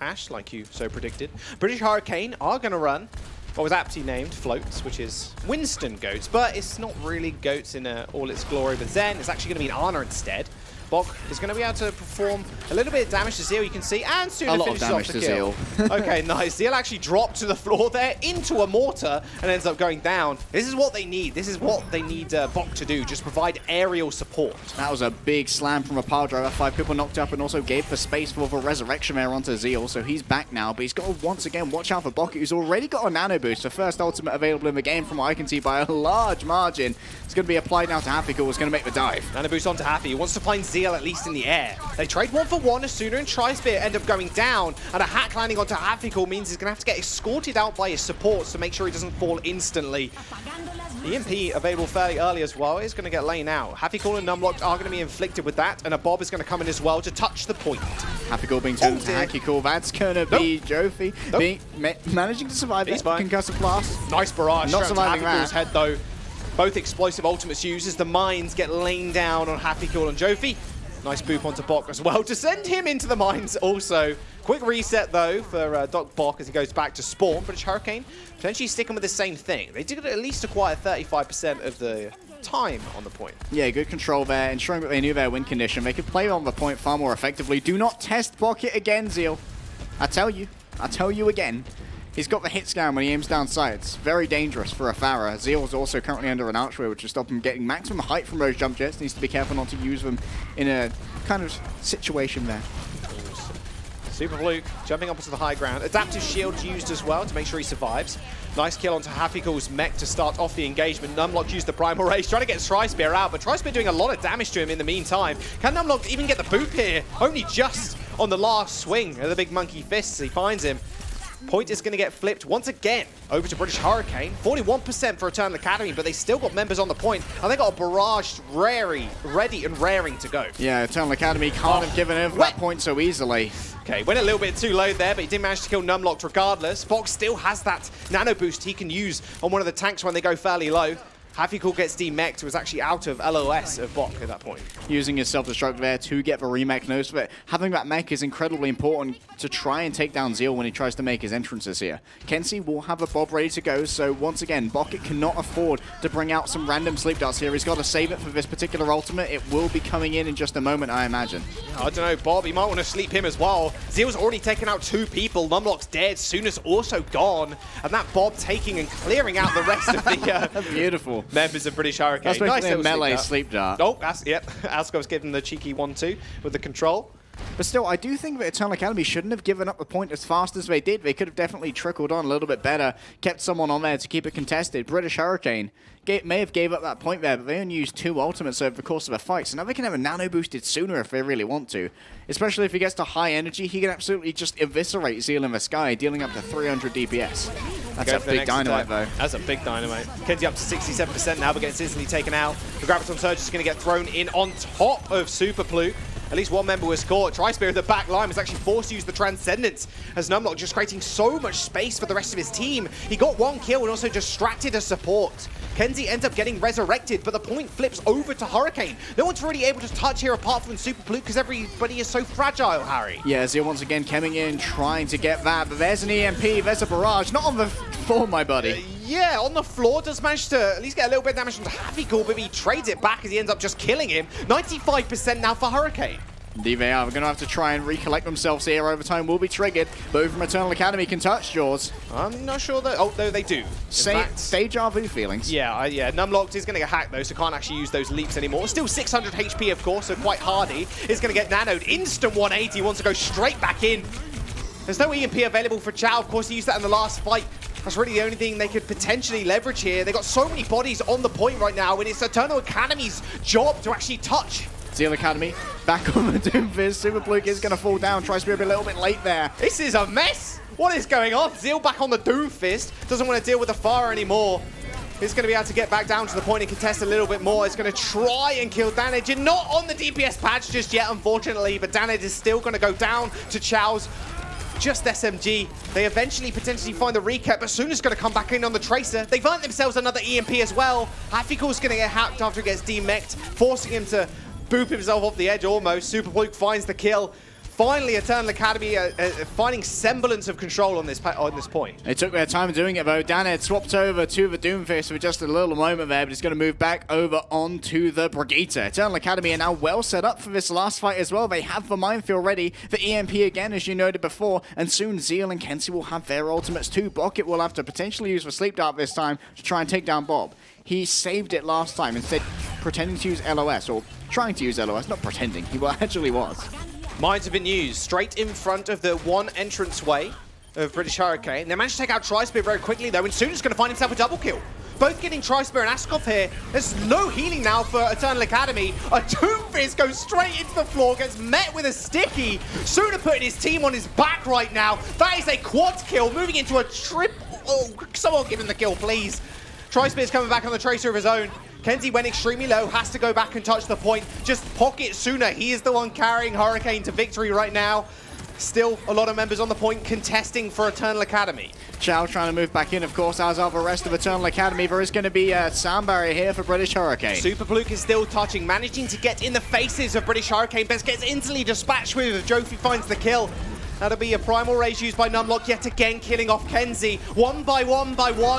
Ashe, like you so predicted. British Hurricane are going to run what was aptly named Floats, which is Winston Goats, but it's not really Goats in all its glory. But Zen is actually going to be an Ana instead. Bok is going to be able to perform a little bit of damage to Zeal, you can see, and soon finishes off the kill. Okay, nice. Zeal actually dropped to the floor there into a mortar and ends up going down. This is what they need. This is what they need Bok to do, just provide aerial support. That was a big slam from a pile driver. 5 people knocked up and also gave the space for the resurrection there onto Zeal, so he's back now. But he's got to once again watch out for Bok, who's already got a nano boost. The first ultimate available in the game from what I can see by a large margin. It's going to be applied now to Happy, who's going to make the dive. Nano boost onto Happy. He wants to find Zeal at least in the air. They trade 1-for-1 as Sooner and Tri-Spear end up going down, and a hack landing onto Happy means he's going to have to get escorted out by his supports to make sure he doesn't fall instantly. EMP available fairly early as well. He's going to get laid out. Happy and Numlocked are going to be inflicted with that, and a Bob is going to come in as well to touch the point. Happy being turned into Hacky. That's going to be Jofi managing to survive that concussive blast. Nice barrage. Not surviving that. Head though. Both explosive ultimates used as the mines get lain down on Happy and Jofi. Nice boop onto Bok as well to send him into the mines also. Quick reset though for Doc Bok as he goes back to spawn. British Hurricane potentially sticking with the same thing. They did at least acquire 35% of the time on the point. Yeah, good control there, ensuring that they knew their win condition. They could play on the point far more effectively. Do not test Bok it again, Zeal. I tell you again. He's got the hit scan when he aims down sights. Very dangerous for a Pharah. Zeal is also currently under an archway, which will stop him getting maximum height from those jump jets. Needs to be careful not to use them in a kind of situation there. Super Fluke jumping up onto the high ground. Adaptive shield used as well to make sure he survives. Nice kill onto Happy's mech to start off the engagement. Numlock used the Primal Rage, trying to get Tri-Spear out, but Tri-Spear doing a lot of damage to him in the meantime. Can Numlock even get the boop here? Only just on the last swing of the big monkey fists. He finds him. Point is going to get flipped once again over to British Hurricane. 41% for Eternal Academy, but they still got members on the point, and they got a barrage ready and raring to go. Yeah, Eternal Academy can't have given over that point so easily. Okay, went a little bit too low there, but he did manage to kill Numlocked regardless. Bok still has that nano boost he can use on one of the tanks when they go fairly low. Happy gets demech'd, was actually out of LOS of Bok at that point. Using his self-destruct there to get the remech knows that having that mech is incredibly important to try and take down Zeal when he tries to make his entrances here. Kenzie will have a Bob ready to go, so once again, Bok cannot afford to bring out some random sleep darts here. He's got to save it for this particular ultimate. It will be coming in just a moment, I imagine. I don't know, Bob, you might want to sleep him as well. Zeal's already taken out 2 people. Numlock's dead, Sooner's also gone. And that Bob taking and clearing out the rest of the beautiful members of British Hurricane. That's basically nice a melee sleep dart. Oh, yep. Askov's giving the cheeky 1-2 with the control. But still, I do think that Eternal Academy shouldn't have given up the point as fast as they did. They could have definitely trickled on a little bit better, kept someone on there to keep it contested. British Hurricane may have gave up that point there, but they only used 2 ultimates over the course of a fight. So now they can have a nano boosted sooner if they really want to. Especially if he gets to high energy, he can absolutely just eviscerate Zeal in the sky, dealing up to 300 DPS. That's a big dynamite, though. That's a big dynamite. Kenzie up to 67% now, but gets instantly taken out. The Graviton Surge is going to get thrown in on top of Super Pluke. At least one member was caught. Tri-Spirit at the back line was actually forced to use the Transcendence as Numlock just creating so much space for the rest of his team. He got 1 kill and also distracted a support. Kenzie ends up getting resurrected, but the point flips over to Hurricane. No one's really able to touch here apart from Super Pluke because everybody is so fragile, Harry. Yeah, Zeal once again coming in, trying to get that, but there's an EMP, there's a barrage. Not on the floor, my buddy. Yeah, on the floor, does manage to at least get a little bit of damage from Happy-Cool, but he trades it back as he ends up just killing him. 95% now for Hurricane. Indeed they are. We're going to have to try and recollect themselves here. Overtime will be triggered. Both from Eternal Academy can touch Jaws. I'm not sure that... Oh, no, they do. Deja vu feelings. Yeah, yeah. Numlocked is going to get hacked, though, so can't actually use those leaps anymore. Still 600 HP, of course, so quite hardy. Is going to get nanoed. Instant 180. Wants to go straight back in. There's no EMP available for Chow. Of course, he used that in the last fight. That's really the only thing they could potentially leverage here. They've got so many bodies on the point right now, and it's Eternal Academy's job to actually touch. Zeal Academy back on the Doomfist. Super Pluke is going to fall down. Tries to be a little bit late there. This is a mess. What is going on? Zeal back on the Doomfist. Doesn't want to deal with the fire anymore. He's going to be able to get back down to the point and contest a little bit more. He's going to try and kill Danage. And not on the DPS patch just yet, unfortunately. But Danage is still going to go down to Chow's. Just SMG. They eventually potentially find the recap, but Suna's going to come back in on the Tracer. They've earned themselves another EMP as well. Happy-Cool's going to get hacked after he gets demeched, forcing him to boop himself off the edge almost. Super Pluke finds the kill. Finally, Eternal Academy finding semblance of control on this point. They took their time doing it, though. Daned swapped over to the Doomfist for just a little moment there, but he's going to move back over onto the Brigitte. Eternal Academy are now well set up for this last fight as well. They have the minefield ready. The EMP again, as you noted before, and soon Zeal and Kenzie will have their ultimates too. Bucket will have to potentially use the Sleep Dart this time to try and take down Bob. He saved it last time, instead pretending to use LOS, or trying to use LOS, not pretending. He actually was. Mines have been used straight in front of the one entranceway of British Hurricane. They managed to take out Tri-Spear very quickly, though, and Suna's going to find himself a double kill. Both getting Tri-Spear and Askov here. There's no healing now for Eternal Academy. A Doomfist goes straight into the floor, gets met with a sticky. Suna putting his team on his back right now. That is a quad kill, moving into a triple. Oh, someone give him the kill, please. Tri-Spear's coming back on the Tracer of his own. Kenzie went extremely low, has to go back and touch the point. Just pocket Suna. He is the one carrying Hurricane to victory right now. Still a lot of members on the point contesting for Eternal Academy. Chow trying to move back in, of course, as are the rest of Eternal Academy. There is going to be a sound barrier here for British Hurricane. Super Pluke is still touching, managing to get in the faces of British Hurricane. Best gets instantly dispatched with Jofi finds the kill. That'll be a Primal Rage used by Numlock yet again, killing off Kenzie. One by one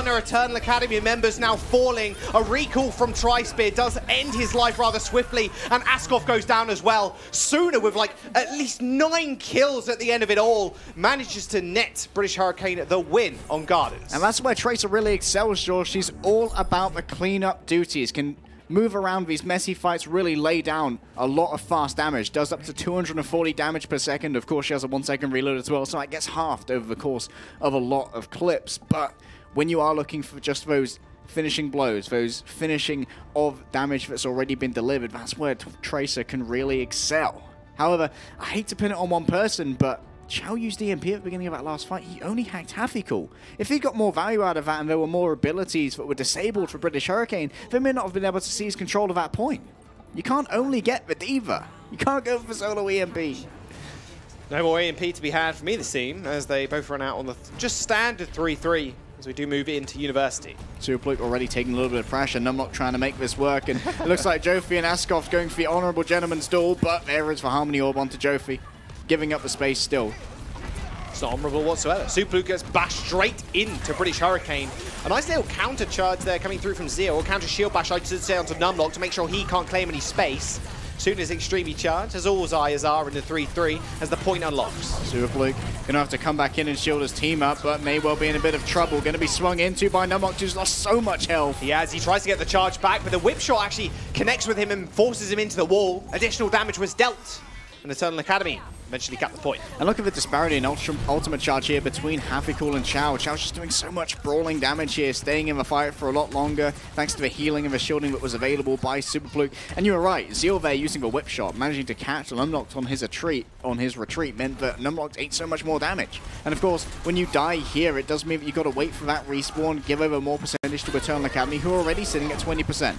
are Eternal Academy members now falling. A recall from Tri-Spear does end his life rather swiftly, and Askov goes down as well. Suna, with like at least 9 kills at the end of it all, manages to net British Hurricane the win on Gardens. And that's where Tracer really excels, George. She's all about the cleanup duties. Can move around these messy fights, really lay down a lot of fast damage. Does up to 240 damage per second. Of course, she has a 1-second reload as well, so it gets halved over the course of a lot of clips. But when you are looking for just those finishing blows, those finishing of damage that's already been delivered, that's where Tracer can really excel. However, I hate to pin it on one person, but Chow used EMP at the beginning of that last fight. He only hacked Happy-Cool. If he got more value out of that and there were more abilities that were disabled for British Hurricane, they may not have been able to seize control of that point. You can't only get the Diva. You can't go for solo EMP. No more EMP to be had from either team as they both run out on the just standard 3-3 as we do move into University. Super Pluke already taking a little bit of pressure. Numlock trying to make this work, and it looks like Jofi and Askov going for the Honourable Gentleman's Duel, but there is the Harmony Orb onto Jofi, giving up the space still. It's not honourable whatsoever. Super Pluke gets bashed straight into British Hurricane. A nice little counter charge there coming through from Zeal, or counter shield bash, I should say, onto Numlock to make sure he can't claim any space. Soon as extremely charged, as all eyes are in the 3-3 as the point unlocks. Super Pluke gonna have to come back in and shield his team up, but may well be in a bit of trouble. Gonna be swung into by Numlock, who's lost so much health. He has. He tries to get the charge back, but the whip shot actually connects with him and forces him into the wall. Additional damage was dealt. and Eternal Academy eventually got the point. And look at the disparity in ultimate charge here between Hafikul and Chow. Chow's just doing so much brawling damage here, staying in the fight for a lot longer, thanks to the healing and the shielding that was available by Superfluke. And you were right, Zeal there using a whip shot, managing to catch Numlocked on his retreat, meant that Numlocked ate so much more damage. And of course, when you die here, it does mean that you've got to wait for that respawn, give over more percentage to Eternal Academy, who are already sitting at 20%.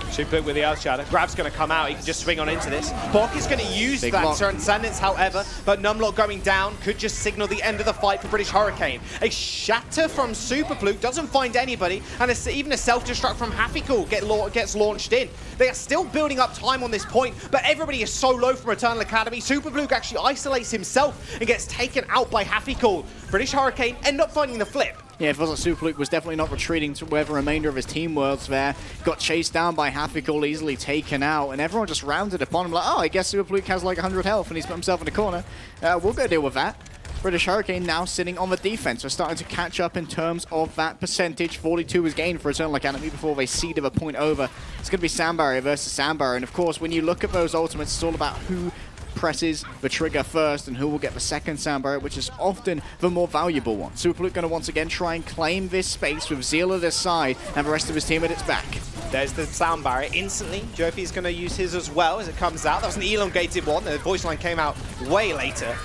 Superfluke with the Earth Shatter. Grab's going to come out. He can just swing on into this. Bok is going to use that Transcendence, however, but Numlock going down could just signal the end of the fight for British Hurricane. A Shatter from Superfluke doesn't find anybody, and even a self-destruct from Hafikul gets launched in. They are still building up time on this point, but everybody is so low from Eternal Academy. Superfluke actually isolates himself and gets taken out by Hafikul. British Hurricane end up finding the flip. Yeah, it feels like Superfluke was definitely not retreating to where the remainder of his team was there. Got chased down by Hafikul, easily taken out, and everyone just rounded upon him like, oh, I guess Superfluke has like 100 health and he's put himself in the corner. We'll go deal with that. British Hurricane now sitting on the defense. We're starting to catch up in terms of that percentage. 42 was gained for Eternal Academy before they ceded a point over. It's going to be Sand Barrier versus Sand Barrier, and of course, when you look at those ultimates, it's all about who presses the trigger first and who will get the second Sound Barrier, which is often the more valuable one. Superfluke going to once again try and claim this space with Zeal at his side and the rest of his team at its back. There's the Sound Barrier instantly. Jofi's going to use his as well as it comes out. That was an elongated one. The voice line came out way later.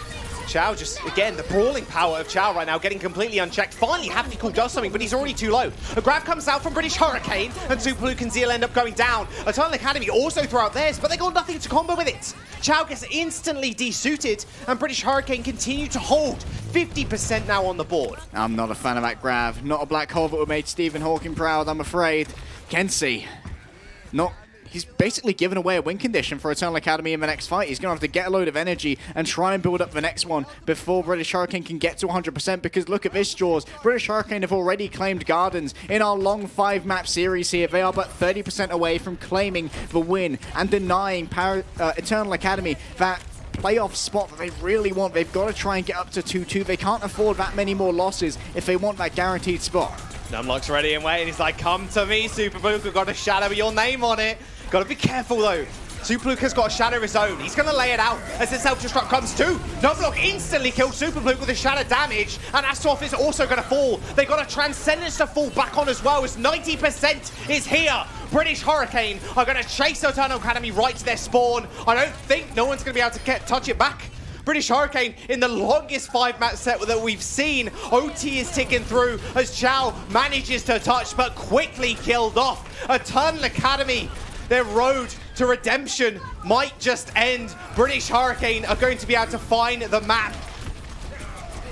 Chow just, again, the brawling power of Chow right now, getting completely unchecked. Finally, Hafikul does something, but he's already too low. A grab comes out from British Hurricane, and Superfluke and Zeal end up going down. Eternal Academy also throw out theirs, but they got nothing to combo with it. Chow gets instantly desuited, and British Hurricane continue to hold 50% now on the board. I'm not a fan of that grab. Not a black hole that would make Stephen Hawking proud, I'm afraid. Kenzie, he's basically given away a win condition for Eternal Academy in the next fight. He's going to have to get a load of energy and try and build up the next one before British Hurricane can get to 100%, because look at this, Jaws. British Hurricane have already claimed Gardens in our long 5-map series here. They are but 30% away from claiming the win and denying Eternal Academy that playoff spot that they really want. They've got to try and get up to 2-2. They can't afford that many more losses if they want that guaranteed spot. Numlock's ready and waiting. He's like, come to me, Superfluke. We've got a shadow with your name on it. Got to be careful, though. Superfluke has got a shadow of his own. He's going to lay it out as the self-destruct comes too. Numlock instantly kills Superfluke with a shadow damage, and Astroff is also going to fall. They got a Transcendence to fall back on as well, as 90% is here. British Hurricane are going to chase Eternal Academy right to their spawn. I don't think no one's going to be able to touch it back. British Hurricane in the longest 5-match set that we've seen. OT is ticking through as Chow manages to touch, but quickly killed off. Eternal Academy, their road to redemption might just end. British Hurricane are going to be able to find the map.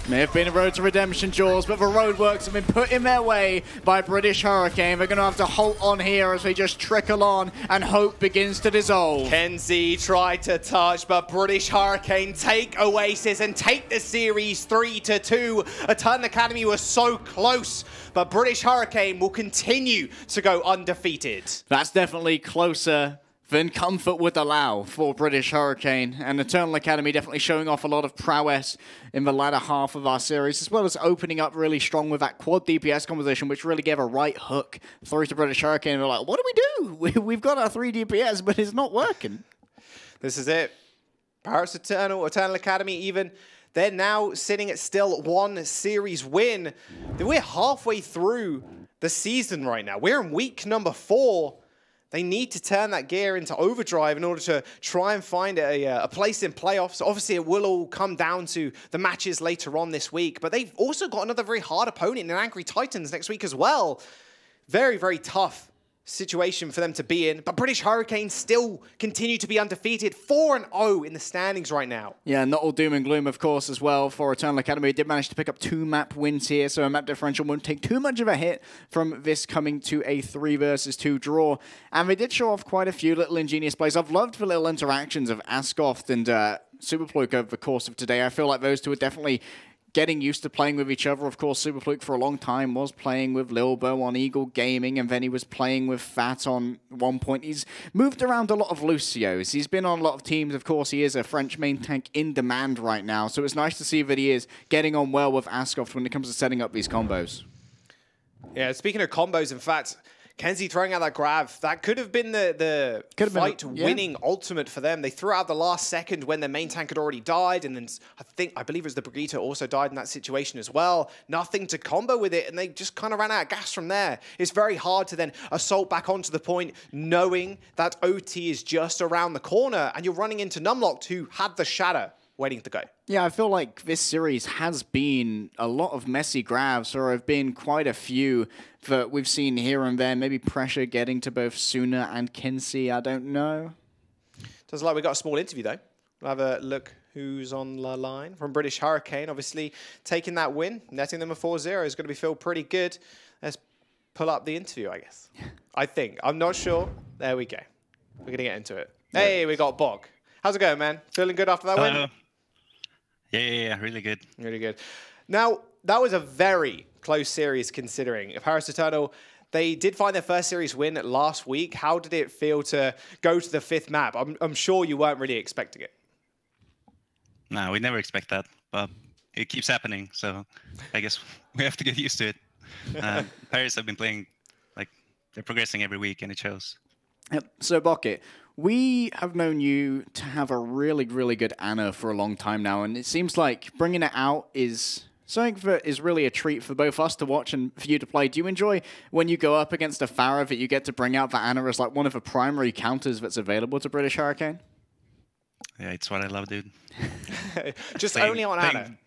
May have been a road to redemption, Jaws, but the roadworks have been put in their way by British Hurricane. They're going to have to halt on here as they just trickle on and hope begins to dissolve. Kenzie tried to touch, but British Hurricane take Oasis and take the series 3-2. Eternal Academy was so close, but British Hurricane will continue to go undefeated. That's definitely closer than comfort would allow for British Hurricane, and Eternal Academy definitely showing off a lot of prowess in the latter half of our series, as well as opening up really strong with that quad DPS composition, which really gave a right hook through to British Hurricane. And they're like, what do we do? We've got our 3 DPS, but it's not working. This is it. Paris Eternal Academy even, they're now sitting at still 1 series win. We're halfway through the season right now. We're in week number 4. They need to turn that gear into overdrive in order to try and find a place in playoffs. Obviously, it will all come down to the matches later on this week, but they've also got another very hard opponent in Angry Titans next week as well. Very, very tough situation for them to be in, but British Hurricanes still continue to be undefeated, 4-0 in the standings right now. Yeah, not all doom and gloom, of course, as well for Eternal Academy. They did manage to pick up 2 map wins here, so a map differential won't take too much of a hit from this coming to a 3-versus-2 draw. And they did show off quite a few little ingenious plays. I've loved the little interactions of Ascoft and Superfluke over the course of today. I feel like those two are definitely getting used to playing with each other. Of course, Superfluke for a long time was playing with Lilbo on Eagle Gaming, and then he was playing with Fat on one point. He's moved around a lot of Lucios. He's been on a lot of teams. Of course, he is a French main tank in demand right now, so it's nice to see that he is getting on well with Ascoft when it comes to setting up these combos. Yeah, speaking of combos, in fact, Kenzie throwing out that grab. That could have been the fight-winning ultimate for them. They threw out the last second when their main tank had already died, and then I believe it was the Brigitte also died in that situation as well. Nothing to combo with it, and they just kind of ran out of gas from there. It's very hard to then assault back onto the point, knowing that OT is just around the corner, and you're running into Numlocked, who had the shatter waiting to go. Yeah, I feel like this series has been a lot of messy grabs. There have been quite a few that we've seen here and there. Maybe pressure getting to both Suna and Kinsey. I don't know. Doesn't like we got a small interview, though. We'll have a look who's on the line. From British Hurricane, obviously taking that win, netting them a 4-0 is going to feel pretty good. Let's pull up the interview, I guess. I think. I'm not sure. There we go. We're going to get into it. Yeah. Hey, we got Bog. How's it going, man? Feeling good after that win? Yeah, really good. Really good. Now, that was a very close series considering. Paris Eternal, they did find their first series win last week. How did it feel to go to the 5th map? I'm sure you weren't really expecting it. No, we never expect that, but it keeps happening, so I guess we have to get used to it. Paris have been playing, like, they're progressing every week, and it shows. Yep. So, Bucket, we have known you to have a really, really good Ana for a long time now, and it seems like bringing it out is something that is really a treat for both us to watch and for you to play. Do you enjoy when you go up against a Pharah that you get to bring out that Ana as like one of the primary counters that's available to British Hurricane? Yeah, it's what I love, dude. Just only on Ana.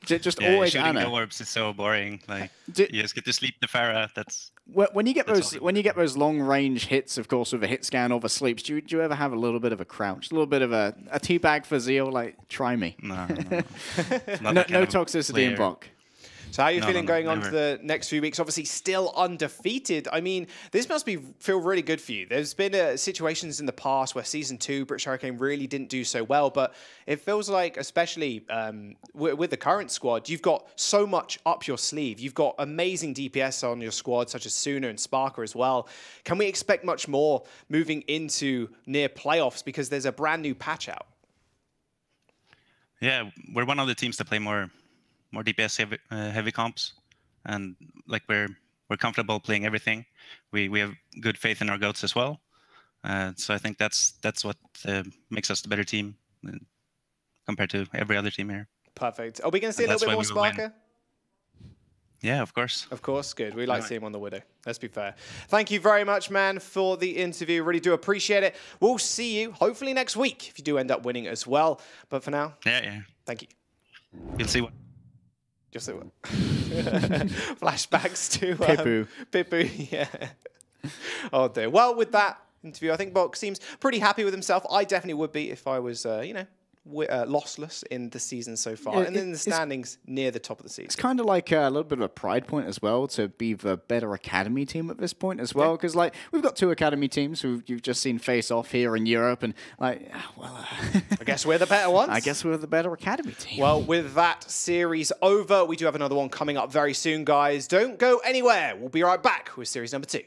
Just always Ana. The orbs is so boring. Like you just get to sleep the Pharah. That's when you get those long range hits, of course, with a hit scan or the sleeps. Do you ever have a little bit of a crouch, a little bit of a teabag for Zeal? Like try me. No. No toxicity in Bok. So how are you feeling going on to the next few weeks? Obviously still undefeated. I mean, this must feel really good for you. There's been situations in the past where Season 2, British Hurricane really didn't do so well, but it feels like, especially with the current squad, you've got so much up your sleeve. You've got amazing DPS on your squad, such as Suna and Sparker as well. Can we expect much more moving into near playoffs because there's a brand new patch out? Yeah, we're one of the teams that play more DPS heavy comps, and like we're comfortable playing everything. We have good faith in our goats as well, so I think that's what makes us the better team compared to every other team here. Perfect. Are we going to see a little bit more Sparker? Yeah, of course. Of course, good. We like seeing him on the Widow. Let's be fair. Thank you very much, man, for the interview. Really do appreciate it. We'll see you hopefully next week if you do end up winning as well. But for now, yeah. Thank you. You'll see what. Just say what? Flashbacks to Pipu, yeah. Oh dear. Well, with that interview, I think Bok seems pretty happy with himself. I definitely would be if I was, lossless in the season so far, and in the standings near the top of the season. It's kind of like a little bit of a pride point as well to be the better academy team at this point as well, because like we've got 2 academy teams who you've just seen face off here in Europe, and like, I guess we're the better ones. I guess we're the better academy team. Well, with that series over, we do have another one coming up very soon, guys. Don't go anywhere. We'll be right back with series number 2.